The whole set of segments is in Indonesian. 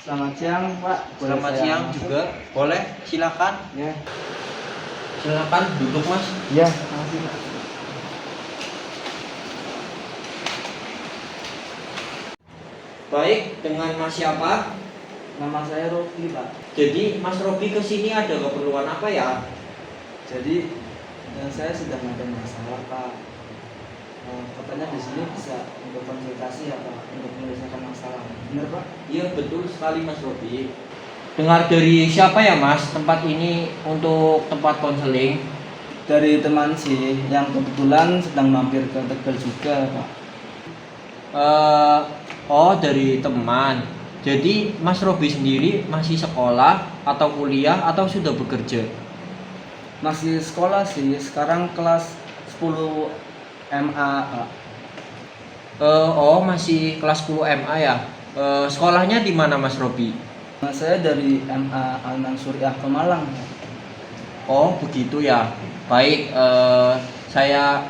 Selamat siang, Pak. Selamat siang juga. Boleh, silakan. Ya. Silakan duduk, Mas. Ya, makasih, Pak. Baik, dengan Mas siapa? Nama saya Rofi, Pak. Jadi Mas Robi kesini ada keperluan apa ya? Jadi saya sedang ada masalah, Pak. Katanya di sini bisa untuk konsultasi ya, Pak, untuk menyelesaikan masalah. Benar, Pak? Iya, betul sekali Mas Robi. Dengar dari siapa ya Mas tempat ini untuk tempat konseling? Dari teman sih yang kebetulan sedang mampir ke Tegal juga, Pak. Oh, dari teman. Jadi Mas Robi sendiri masih sekolah atau kuliah atau sudah bekerja? Masih sekolah sih, sekarang kelas 10 MA, Pak. Oh, masih kelas 10 MA ya. Sekolahnya di mana Mas Robi? Saya dari MA Al-Mansuriah ke Malang, Pak. Oh, begitu ya. Baik, saya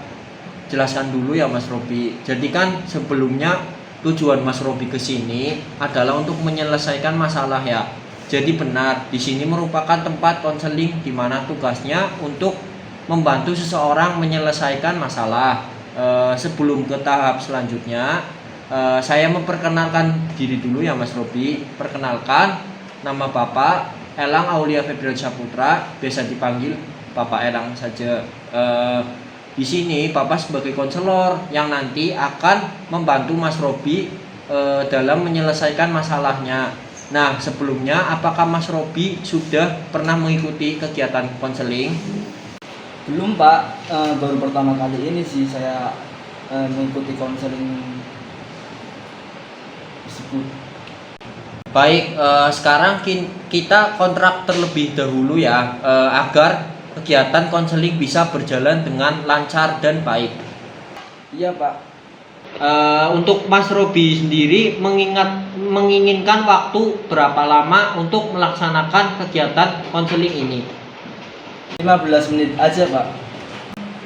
jelaskan dulu ya Mas Robi. Jadi kan sebelumnya tujuan Mas Robi ke sini adalah untuk menyelesaikan masalah ya. Jadi benar, di sini merupakan tempat konseling di mana tugasnya untuk membantu seseorang menyelesaikan masalah. Sebelum ke tahap selanjutnya, saya memperkenalkan diri dulu ya Mas Robi. Perkenalkan, nama Bapak Elang Aulia Febrian Saputra, biasa dipanggil Bapak Elang saja. Di sini Bapak sebagai konselor yang nanti akan membantu Mas Robi dalam menyelesaikan masalahnya. Nah, sebelumnya apakah Mas Robi sudah pernah mengikuti kegiatan konseling? Belum, Pak. Baru pertama kali ini sih saya mengikuti konseling tersebut. Baik, sekarang kita kontrak terlebih dahulu ya, agar kegiatan konseling bisa berjalan dengan lancar dan baik. Iya, Pak. Untuk Mas Robi sendiri menginginkan waktu berapa lama untuk melaksanakan kegiatan konseling ini? 15 menit aja, Pak.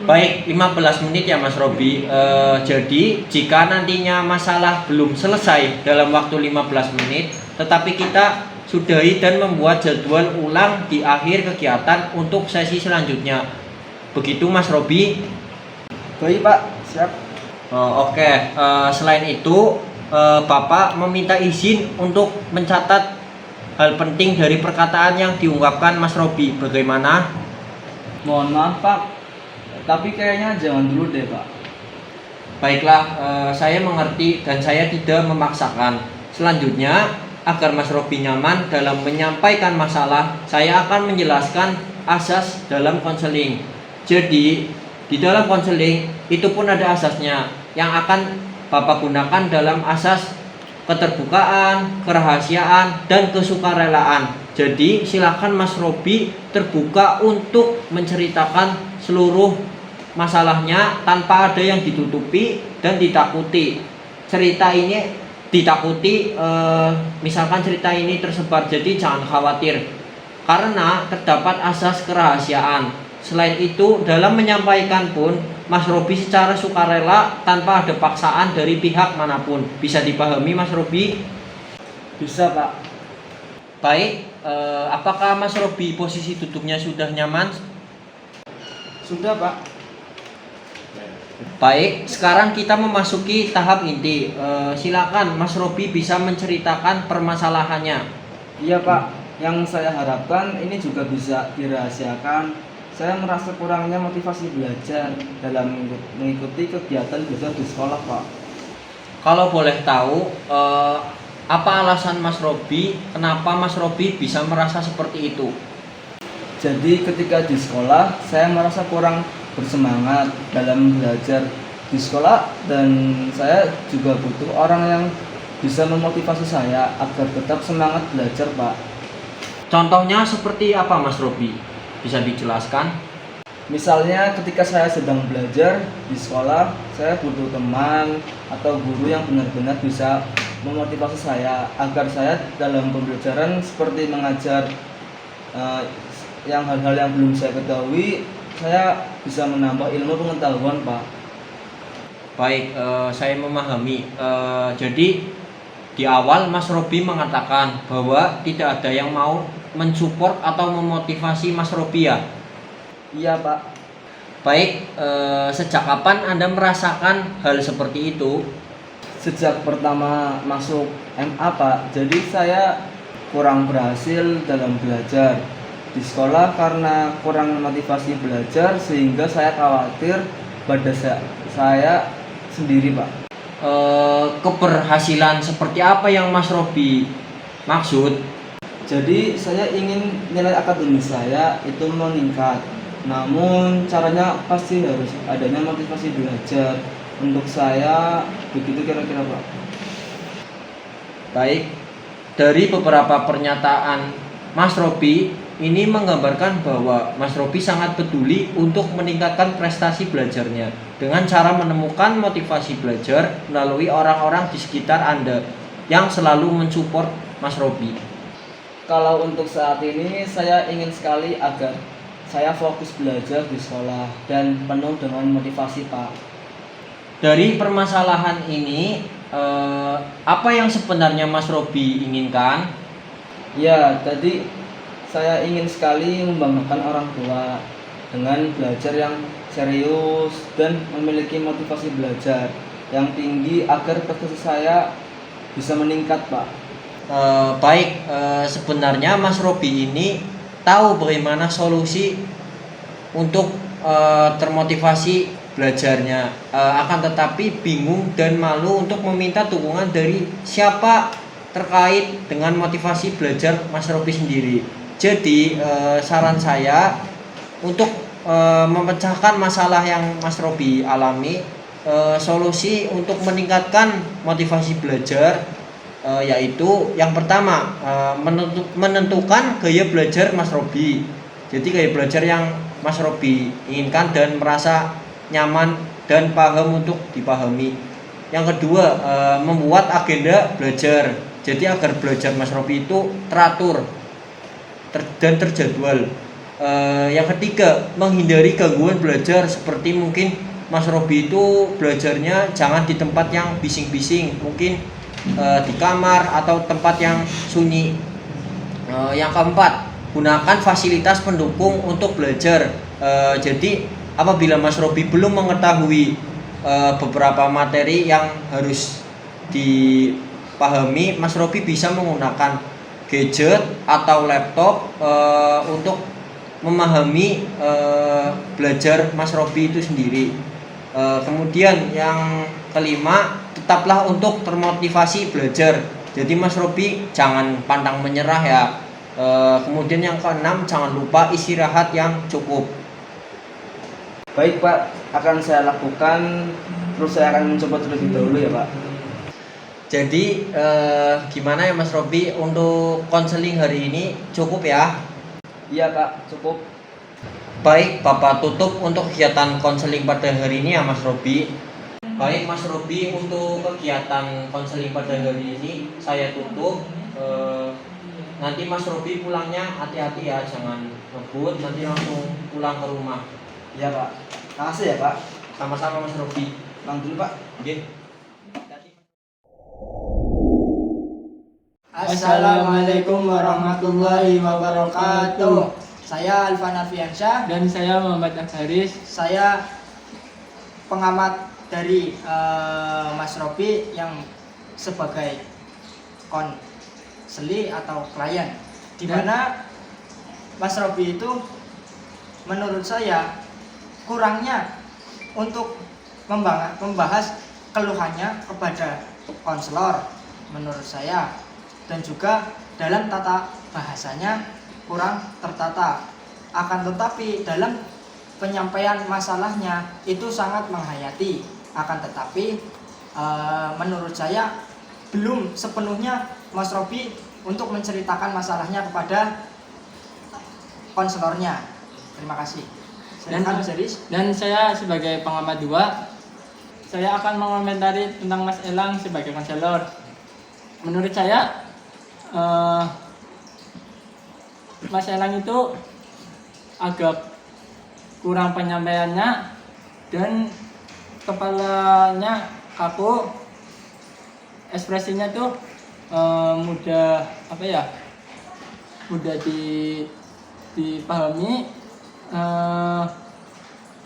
Baik, 15 menit ya Mas Robi. Jadi jika nantinya masalah belum selesai dalam waktu 15 menit, tetapi kita sudahi dan membuat jadwal ulang di akhir kegiatan untuk sesi selanjutnya. Begitu Mas Robi? Baik, Pak. Siap. Oke. Selain itu, Bapak meminta izin untuk mencatat hal penting dari perkataan yang diungkapkan Mas Robi. Bagaimana? Mohon maaf, Pak. Tapi kayaknya jangan dulu deh, Pak. Baiklah, saya mengerti dan saya tidak memaksakan. Selanjutnya, agar Mas Robi nyaman dalam menyampaikan masalah, saya akan menjelaskan asas dalam konseling. Jadi, di dalam konseling itu pun ada asasnya yang akan Bapak gunakan dalam asas keterbukaan, kerahasiaan, dan kesukarelaan. Jadi, silakan Mas Robi terbuka untuk menceritakan seluruh masalahnya tanpa ada yang ditutupi dan ditakuti. Cerita ini ditakuti, misalkan cerita ini tersebar, jadi jangan khawatir karena terdapat asas kerahasiaan. Selain itu, dalam menyampaikan pun Mas Robi secara sukarela tanpa ada paksaan dari pihak manapun. Bisa dipahami Mas Robi? Bisa, Pak. Baik, apakah Mas Robi posisi duduknya sudah nyaman? Sudah, Pak. Baik, sekarang kita memasuki tahap inti. Silakan Mas Robi bisa menceritakan permasalahannya. Iya, Pak. Yang saya harapkan ini juga bisa dirahasiakan. Saya merasa kurangnya motivasi belajar dalam mengikuti kegiatan belajar di sekolah, Pak. Kalau boleh tahu, apa alasan Mas Robi, kenapa Mas Robi bisa merasa seperti itu? Jadi ketika di sekolah, saya merasa kurang bersemangat dalam belajar di sekolah dan saya juga butuh orang yang bisa memotivasi saya agar tetap semangat belajar, Pak. Contohnya seperti apa Mas Robi? Bisa dijelaskan? Misalnya ketika saya sedang belajar di sekolah, saya butuh teman atau guru yang benar-benar bisa memotivasi saya agar saya dalam pembelajaran seperti mengajar yang hal-hal yang belum saya ketahui, saya bisa menambah ilmu pengetahuan, Pak. Baik, saya memahami. Jadi Di awal Mas Robi mengatakan bahwa tidak ada yang mau mensupport atau memotivasi Mas Robi ya. Iya Pak. Baik, sejak kapan Anda merasakan hal seperti itu? Sejak pertama masuk MA Pak, jadi saya kurang berhasil dalam belajar di sekolah karena kurang motivasi belajar, sehingga saya khawatir pada saya sendiri Pak. Keberhasilan seperti apa yang Mas Robi maksud? Jadi saya ingin nilai akademis saya itu meningkat, namun caranya pasti harus adanya motivasi belajar. Untuk saya begitu kira-kira Pak. Baik, dari beberapa pernyataan Mas Robi ini menggambarkan bahwa Mas Robi sangat peduli untuk meningkatkan prestasi belajarnya dengan cara menemukan motivasi belajar melalui orang-orang di sekitar Anda yang selalu mensupport Mas Robi. Kalau untuk saat ini saya ingin sekali agar saya fokus belajar di sekolah dan penuh dengan motivasi Pak. Dari permasalahan ini, apa yang sebenarnya Mas Robi inginkan? Ya, tadi saya ingin sekali membanggakan orang tua dengan belajar yang serius dan memiliki motivasi belajar yang tinggi agar prestasi saya bisa meningkat Pak. Baik, sebenarnya Mas Robi ini tahu bagaimana solusi untuk termotivasi belajarnya, akan tetapi bingung dan malu untuk meminta dukungan dari siapa terkait dengan motivasi belajar Mas Robi sendiri. Jadi saran saya untuk memecahkan masalah yang Mas Robi alami, solusi untuk meningkatkan motivasi belajar yaitu yang pertama, menentukan gaya belajar Mas Robi. Jadi gaya belajar yang Mas Robi inginkan dan merasa nyaman dan paham untuk dipahami. Yang kedua, membuat agenda belajar. Jadi agar belajar Mas Robi itu teratur dan terjadwal. Yang ketiga, menghindari gangguan belajar, seperti mungkin Mas Robi itu belajarnya jangan di tempat yang bising-bising, mungkin di kamar atau tempat yang sunyi. Yang keempat, gunakan fasilitas pendukung untuk belajar. Jadi apabila Mas Robi belum mengetahui beberapa materi yang harus dipahami, Mas Robi bisa menggunakan gadget atau laptop untuk memahami belajar Mas Robi itu sendiri. Kemudian yang kelima, tetaplah untuk termotivasi belajar. Jadi Mas Robi jangan pantang menyerah ya. Kemudian yang keenam, jangan lupa istirahat yang cukup. Baik Pak, akan saya lakukan, terus saya akan mencoba terlebih dahulu ya Pak. Jadi gimana ya Mas Robi, untuk konseling hari ini cukup ya? Iya Pak, cukup. Baik, Bapak tutup untuk kegiatan konseling pada hari ini ya Mas Robi. Baik Mas Robi, untuk kegiatan konseling pada hari ini saya tutup. Nanti Mas Robi pulangnya hati-hati ya, jangan ngebut, nanti langsung pulang ke rumah. Iya Pak. Makasih ya Pak. Sama-sama Mas Robi. Pulang dulu Pak. Oke. Assalamualaikum warahmatullahi wabarakatuh. Saya Alvan Arfiansyah Dan saya Muhammad Akharis. Saya pengamat dari Mas Robi yang sebagai konseli atau klien, di mana Mas Robi itu menurut saya kurangnya untuk membahas keluhannya kepada konselor menurut saya, dan juga dalam tata bahasanya kurang tertata. Akan tetapi dalam penyampaian masalahnya itu sangat menghayati. Akan tetapi menurut saya belum sepenuhnya Mas Robi untuk menceritakan masalahnya kepada konselornya. Terima kasih. Dan saya sebagai pengamat dua, saya akan mengomentari tentang Mas Elang sebagai konselor. Menurut saya, Mas Elang itu agak kurang penyampaiannya dan kepalanya kaku, ekspresinya tuh mudah mudah dipahami,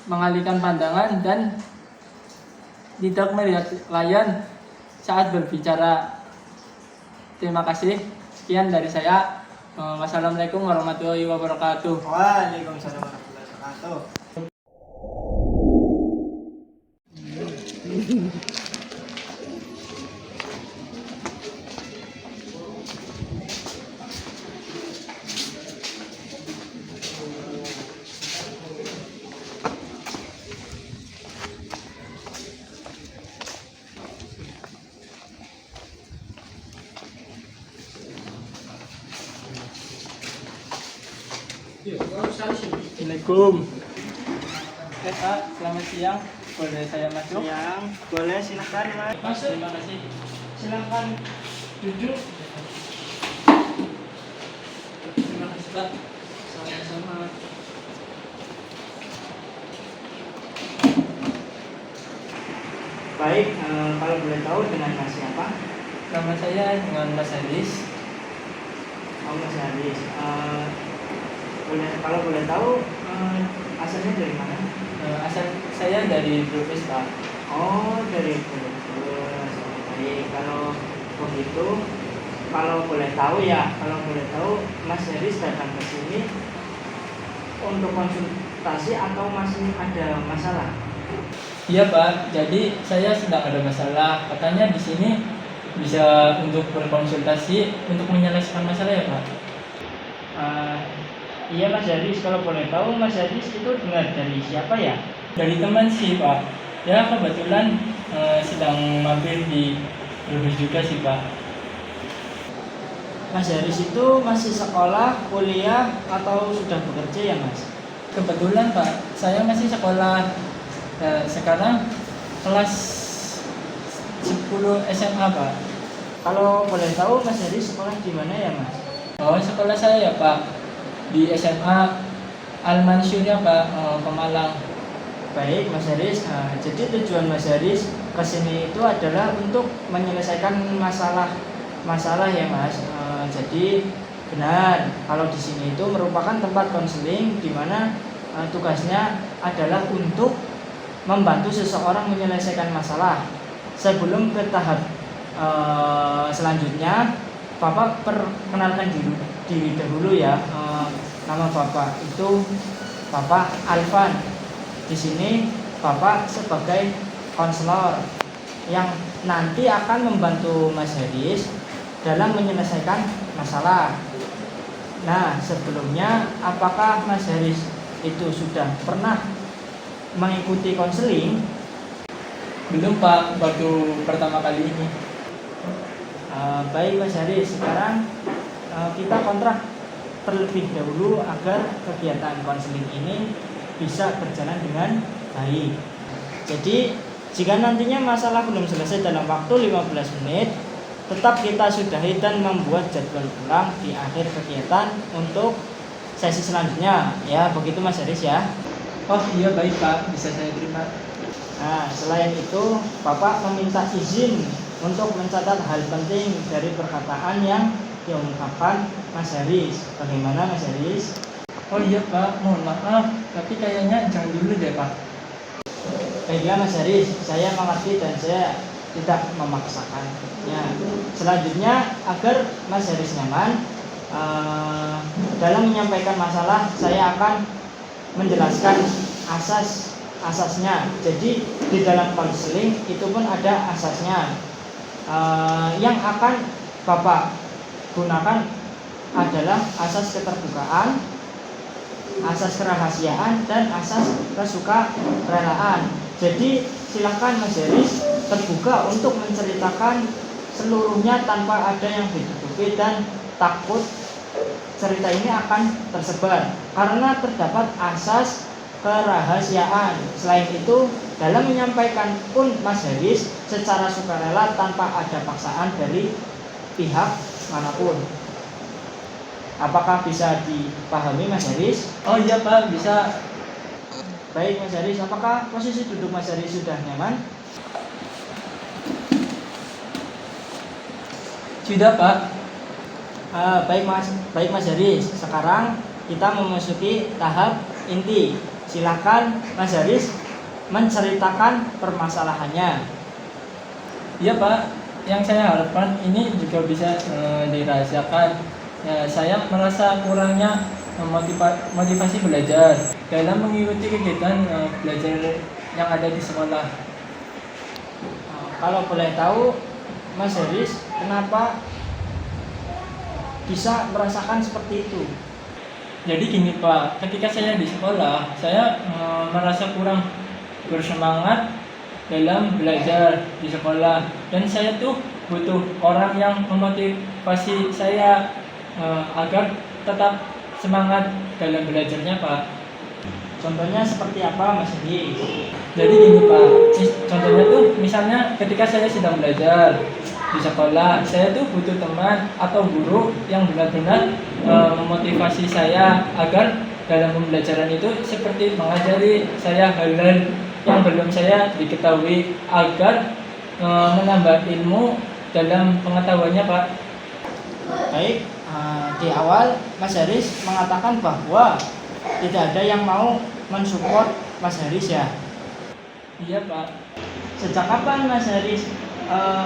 mengalihkan pandangan dan tidak melihat klien saat berbicara. Terima kasih. Sekian dari saya. Wassalamualaikum warahmatullahi wabarakatuh. Waalaikumsalam warahmatullahi wabarakatuh. Assalamualaikum. Pak, selamat siang. Boleh saya masuk? Yang boleh silahkan mas. Terima kasih. Silakan duduk. Terima kasih Pak. Sama-sama. Baik, kalau boleh tahu dengan mas siapa? Nama saya dengan Mas Haris. Oh mas Haris. Kalau boleh tahu asalnya dari mana? Asal saya dari Brebes Pak. Oh dari Brebes. Baik, kalau begitu, kalau boleh tahu Mas Haris datang ke sini untuk konsultasi atau masih ada masalah? Iya Pak, jadi saya sedang ada masalah. Katanya di sini bisa untuk berkonsultasi untuk menyelesaikan masalah ya Pak. Iya Mas Haris, kalau boleh tahu Mas Haris itu dengar dari siapa ya? Dari teman sih Pak. Ya kebetulan sedang mampir di Brebes juga sih Pak. Mas Haris itu masih sekolah, kuliah, atau sudah bekerja ya Mas? Kebetulan Pak, saya masih sekolah. Sekarang kelas 10 SMA Pak. Kalau boleh tahu Mas Haris sekolah di mana ya Mas? Oh sekolah saya ya Pak di SMA Al-Mansur ya Pak, Pemalang. Baik Mas Haris, jadi tujuan Mas Haris kesini itu adalah untuk menyelesaikan masalah ya Mas. Jadi benar kalau di sini itu merupakan tempat konseling di mana tugasnya adalah untuk membantu seseorang menyelesaikan masalah. Sebelum ke tahap selanjutnya, Bapak perkenalkan diri dahulu ya. Nama Bapak itu Bapak Alvan. Di sini Bapak sebagai konselor yang nanti akan membantu Mas Haris dalam menyelesaikan masalah. Nah, sebelumnya apakah Mas Haris itu sudah pernah mengikuti konseling? Belum Pak, baru pertama kali ini. Baik Mas Haris, sekarang kita kontrak terlebih dahulu agar kegiatan konseling ini bisa berjalan dengan baik. Jadi jika nantinya masalah belum selesai dalam waktu 15 menit, tetap kita sudahi dan membuat jadwal ulang di akhir kegiatan untuk sesi selanjutnya. Ya, begitu Mas Haris ya. Oh iya baik Pak, bisa saya terima. Nah, selain itu Bapak meminta izin untuk mencatat hal penting dari perkataan yang diungkapkan Mas Haris. Bagaimana Mas Haris? Oh iya Pak, mohon maaf, tapi kayaknya jangan dulu deh Pak. Baiklah Mas Haris, saya mengerti dan saya tidak memaksakan. Ya, selanjutnya agar Mas Haris nyaman dalam menyampaikan masalah, saya akan menjelaskan asasnya. Jadi di dalam konseling itu pun ada asasnya. Yang akan Bapak gunakan adalah asas keterbukaan, asas kerahasiaan, dan asas kesukarelaan. Jadi silakan Mas Haris terbuka untuk menceritakan seluruhnya tanpa ada yang ditutupi dan takut cerita ini akan tersebar karena terdapat asas kerahasiaan. Selain itu, dalam menyampaikan pun Mas Haris secara sukarela tanpa ada paksaan dari pihak manapun. Apakah bisa dipahami Mas Haris? Oh iya Pak, bisa. Baik Mas Haris, apakah posisi duduk Mas Haris sudah nyaman? Sudah, Pak. Baik Mas Haris. Sekarang kita memasuki tahap inti. Silakan Mas Haris menceritakan permasalahannya. Iya, Pak. Yang saya harapkan ini juga bisa dirahasiakan. Ya, saya merasa kurangnya motivasi belajar dalam mengikuti kegiatan belajar yang ada di sekolah. Kalau boleh tahu, Mas Haris, kenapa bisa merasakan seperti itu? Jadi gini, Pak, ketika saya di sekolah, saya merasa kurang bersemangat dalam belajar di sekolah, dan saya tuh butuh orang yang memotivasi saya agar tetap semangat dalam belajarnya, Pak. Contohnya seperti apa, Mas Haris? Jadi gini, Pak, contohnya tuh misalnya ketika saya sedang belajar di sekolah, saya tuh butuh teman atau guru yang benar-benar memotivasi saya agar dalam pembelajaran itu seperti mengajari saya hal-hal yang belum saya diketahui agar menambah ilmu dalam pengetahuannya, Pak. Baik, di awal Mas Haris mengatakan bahwa tidak ada yang mau mensupport Mas Haris ya. Iya, Pak. Sejak kapan Mas Haris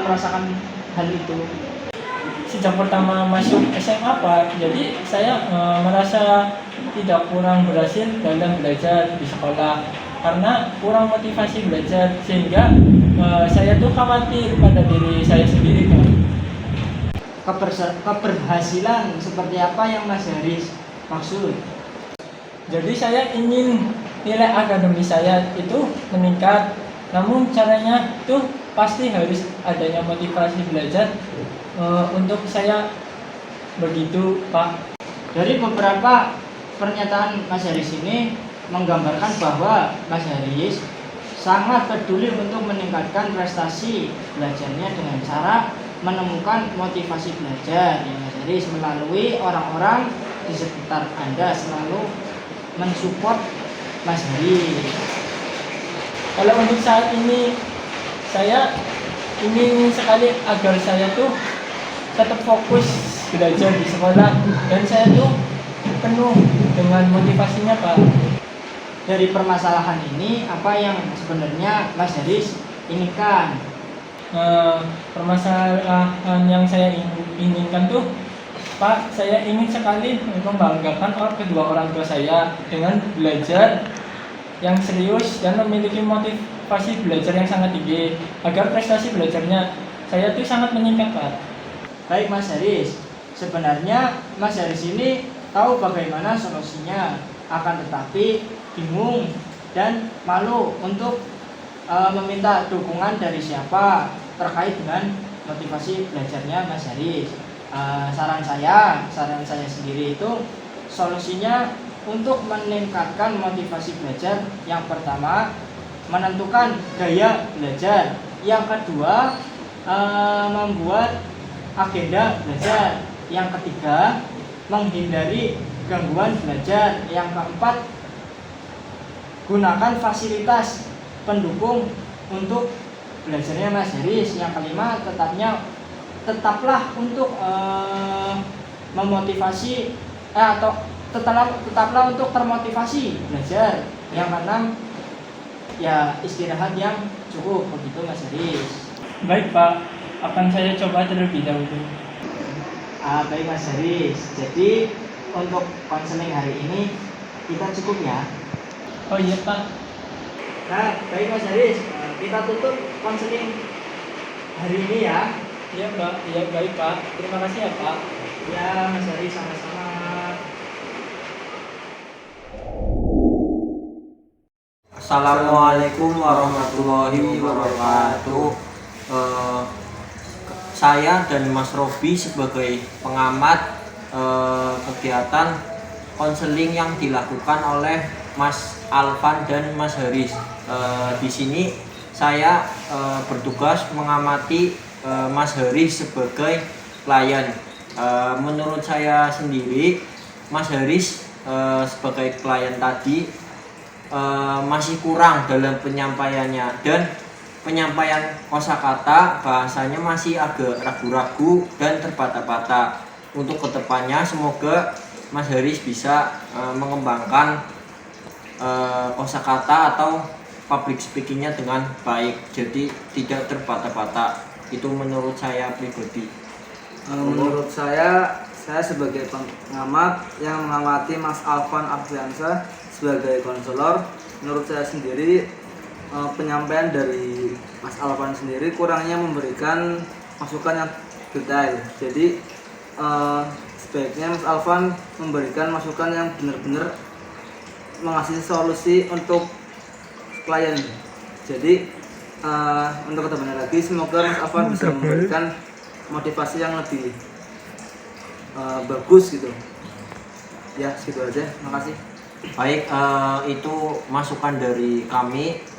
merasakan hal itu? Sejak pertama masuk SMA, Pak. Jadi saya merasa tidak kurang berhasil dalam belajar di sekolah karena kurang motivasi belajar, sehingga saya tuh khawatir pada diri saya sendiri, Pak. Keberhasilan seperti apa yang Mas Haris maksud? Jadi saya ingin nilai akademis saya itu meningkat, namun caranya tuh pasti harus adanya motivasi belajar untuk saya begitu, Pak. Dari beberapa pernyataan Mas Haris ini menggambarkan bahwa Mas Haris sangat peduli untuk meningkatkan prestasi belajarnya dengan cara menemukan motivasi belajar ya Mas Haris, melalui orang-orang di sekitar Anda selalu mensupport Mas Haris. Kalau untuk saat ini saya ingin sekali agar saya tuh tetap fokus belajar di sekolah dan saya tuh penuh dengan motivasinya, Pak. Dari permasalahan ini, apa yang sebenarnya Mas Haris inginkan? Permasalahan yang saya inginkan tuh, Pak, saya ingin sekali membanggakan kedua orang tua saya dengan belajar yang serius dan memiliki motivasi belajar yang sangat tinggi agar prestasi belajarnya saya tuh sangat meningkat, Pak. Baik Mas Haris, sebenarnya Mas Haris ini tahu bagaimana solusinya, akan tetapi bingung dan malu untuk meminta dukungan dari siapa terkait dengan motivasi belajarnya Mas Haris. Saran saya sendiri itu solusinya untuk meningkatkan motivasi belajar. Yang pertama, menentukan gaya belajar. Yang kedua, membuat agenda belajar. Yang ketiga, menghindari gangguan belajar. Yang keempat, gunakan fasilitas pendukung untuk belajarnya Mas Haris. Yang kelima, tetaplah untuk memotivasi atau tetaplah untuk termotivasi belajar. Yang keenam, ya istirahat yang cukup, begitu Mas Haris. Baik, Pak, akan saya coba terlebih dahulu. Baik Mas Haris, jadi untuk konseling hari ini kita cukup ya. Oh iya, Pak. Nah, baik Mas Haris, kita tutup konseling hari ini ya. Iya, Pak. Iya, baik, Pak. Terima kasih ya, Pak. Ya Mas Haris, sama-sama. Assalamualaikum warahmatullahi wabarakatuh. Saya dan Mas Robi sebagai pengamat kegiatan konseling yang dilakukan oleh Mas Alvan dan Mas Haris. Di sini saya bertugas mengamati Mas Haris sebagai klien. Menurut saya sendiri, Mas Haris sebagai klien tadi masih kurang dalam penyampaiannya, dan penyampaian kosakata bahasanya masih agak ragu-ragu dan terbata-bata. Untuk kedepannya semoga Mas Haris bisa mengembangkan kosakata atau public speakingnya dengan baik, jadi tidak terbata-bata. Itu menurut saya pribadi. Menurut saya sebagai pengamat yang mengamati Mas Alvan Arfiansyah sebagai konselor, menurut saya sendiri penyampaian dari Mas Alvan sendiri kurangnya memberikan masukan yang detail. Jadi sebaiknya Mas Alvan memberikan masukan yang benar-benar mengasih solusi untuk klien. Jadi untuk kedepannya lagi semoga Mas Alvan bisa memberikan motivasi yang lebih bagus gitu. Ya segitu aja, makasih. Baik, itu masukan dari kami.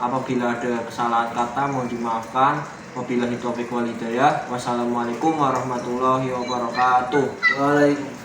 Apabila ada kesalahan kata mohon dimaafkan. Wabillahi taufiq wal hidayah. Wassalamualaikum warahmatullahi wabarakatuh. Waalaikumsalam.